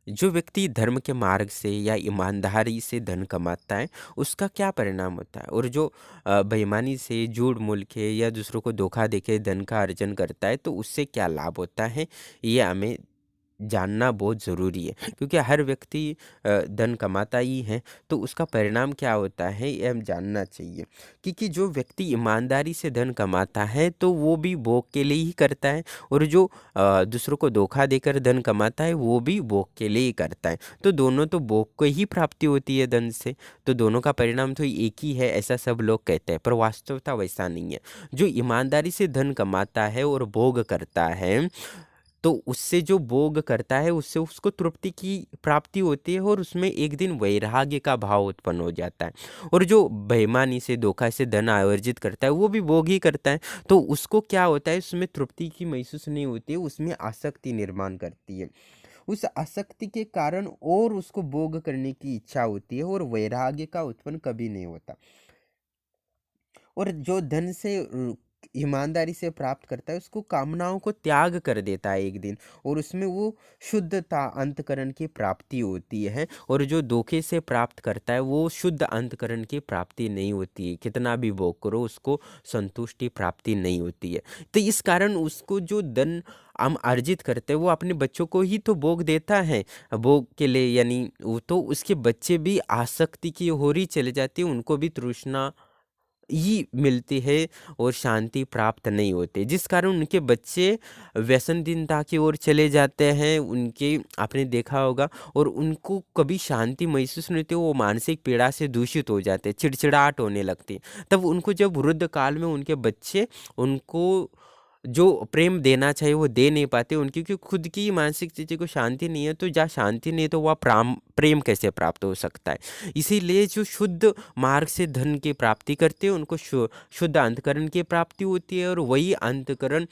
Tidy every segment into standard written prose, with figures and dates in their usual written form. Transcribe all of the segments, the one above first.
जो व्यक्ति धर्म के मार्ग से या ईमानदारी से धन कमाता है, उसका क्या परिणाम होता है? और जो बेईमानी से, झूठ-मूल के या दूसरों को धोखा देके धन का अर्जन करता है, तो उससे क्या लाभ होता है? ये हमें जानना बहुत ज़रूरी है, क्योंकि हर व्यक्ति धन कमाता ही है, तो उसका परिणाम क्या होता है, ये हम जानना चाहिए। क्योंकि जो व्यक्ति ईमानदारी से धन कमाता है, तो वो भी भोग के लिए ही करता है, और जो दूसरों को धोखा देकर धन कमाता है, वो भी भोग के लिए ही करता है। तो दोनों तो भोग को ही प्राप्ति होती है धन से, तो दोनों का परिणाम तो एक ही है, ऐसा सब लोग कहते हैं, पर वास्तवता वैसा नहीं है। जो ईमानदारी से धन कमाता है और भोग करता है, तो उससे जो भोग करता है, उससे उसको तृप्ति की प्राप्ति होती है, और उसमें एक दिन वैराग्य का भाव उत्पन्न हो जाता है। और जो बेईमानी से, धोखा से धन अर्जित करता है, वो भी भोग ही करता है, तो उसको क्या होता है, उसमें तृप्ति की महसूस नहीं होती है, उसमें आसक्ति निर्माण करती है। उस आसक्ति के कारण और उसको भोग करने की इच्छा होती है, और वैराग्य का उत्पन्न कभी नहीं होता। और जो धन से ईमानदारी से प्राप्त करता है, उसको कामनाओं को त्याग कर देता है एक दिन, और उसमें वो शुद्धता अंतकरण की प्राप्ति होती है। और जो धोखे से प्राप्त करता है, वो शुद्ध अंतकरण की प्राप्ति नहीं होती है, कितना भी भोग करो उसको संतुष्टि प्राप्ति नहीं होती है। तो इस कारण उसको जो धन हम अर्जित करते हैं, वो अपने बच्चों को ही तो भोग देता है, भोग के लिए, यानी वो तो उसके बच्चे भी आसक्ति की ओर ही चले जाते हैं, उनको भी तृष्णा ही मिलती है, और शांति प्राप्त नहीं होती, जिस कारण उनके बच्चे व्यसनहीनता की ओर चले जाते हैं। उनके आपने देखा होगा, और उनको कभी शांति महसूस नहीं होती, वो मानसिक पीड़ा से दूषित हो जाते हैं, चिड़चिड़ाहट होने लगती है। तब उनको जब वृद्ध काल में उनके बच्चे उनको जो प्रेम देना चाहिए वो दे नहीं पाते, उनकी क्योंकि खुद की मानसिक स्थिति को शांति नहीं है, तो जहाँ शांति नहीं है, तो वह प्रेम कैसे प्राप्त हो सकता है? इसीलिए जो शुद्ध मार्ग से धन की प्राप्ति करते हैं, उनको शुद्ध अंतःकरण की प्राप्ति होती है, और वही अंतःकरण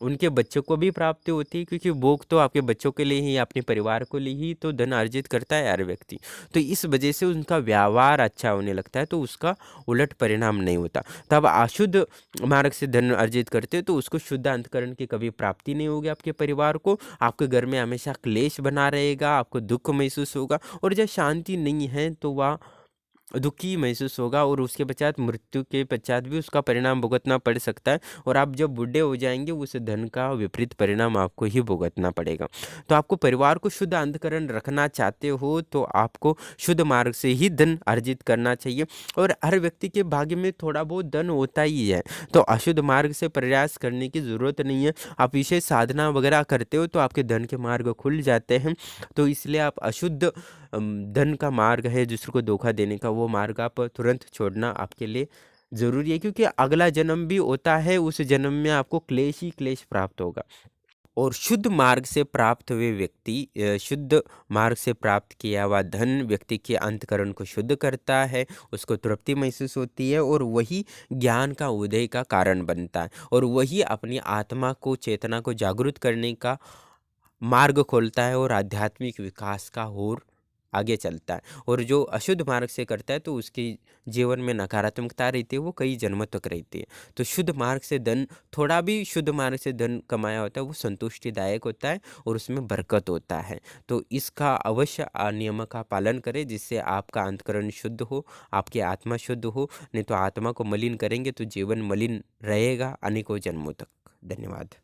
उनके बच्चों को भी प्राप्ति होती है, क्योंकि भोग तो आपके बच्चों के लिए ही, अपने परिवार को लिए ही तो धन अर्जित करता है हर व्यक्ति। तो इस वजह से उनका व्यवहार अच्छा होने लगता है, तो उसका उलट परिणाम नहीं होता। तब अशुद्ध मार्ग से धन अर्जित करते हो, तो उसको शुद्ध अंतःकरण की कभी प्राप्ति नहीं होगी आपके परिवार को, आपके घर में हमेशा क्लेश बना रहेगा, आपको दुःख महसूस होगा, और जब शांति नहीं है, तो वह दुखी महसूस होगा, और उसके पश्चात, मृत्यु के पश्चात भी उसका परिणाम भुगतना पड़ सकता है, और आप जब बूढ़े हो जाएंगे, उस धन का विपरीत परिणाम आपको ही भुगतना पड़ेगा। तो आपको परिवार को शुद्ध अंतःकरण रखना चाहते हो, तो आपको शुद्ध मार्ग से ही धन अर्जित करना चाहिए, और हर व्यक्ति के भाग्य में थोड़ा बहुत धन होता ही है, तो अशुद्ध मार्ग से प्रयास करने की ज़रूरत नहीं है। आप विशेष साधना वगैरह करते हो, तो आपके धन के मार्ग खुल जाते हैं। तो इसलिए आप अशुद्ध धन का मार्ग है, दूसरों को धोखा देने का, वो मार्ग आप तुरंत छोड़ना आपके लिए ज़रूरी है, क्योंकि अगला जन्म भी होता है, उस जन्म में आपको क्लेश ही क्लेश प्राप्त होगा। और शुद्ध मार्ग से प्राप्त हुए व्यक्ति, शुद्ध मार्ग से प्राप्त किया हुआ धन व्यक्ति के अंतःकरण को शुद्ध करता है, उसको तृप्ति महसूस होती है, और वही ज्ञान का उदय का कारण बनता है, और वही अपनी आत्मा को, चेतना को जागृत करने का मार्ग खोलता है, और आध्यात्मिक विकास का ओर आगे चलता है। और जो अशुद्ध मार्ग से करता है, तो उसके जीवन में नकारात्मकता रहती है, वो कई जन्मों तक रहती है। तो शुद्ध मार्ग से धन, थोड़ा भी शुद्ध मार्ग से धन कमाया होता है, वो संतुष्टिदायक होता है, और उसमें बरकत होता है। तो इसका अवश्य नियम का पालन करें, जिससे आपका अंतःकरण शुद्ध हो, आपकी आत्मा शुद्ध हो। नहीं तो आत्मा को मलिन करेंगे, तो जीवन मलिन रहेगा अनेकों जन्मों तक। धन्यवाद।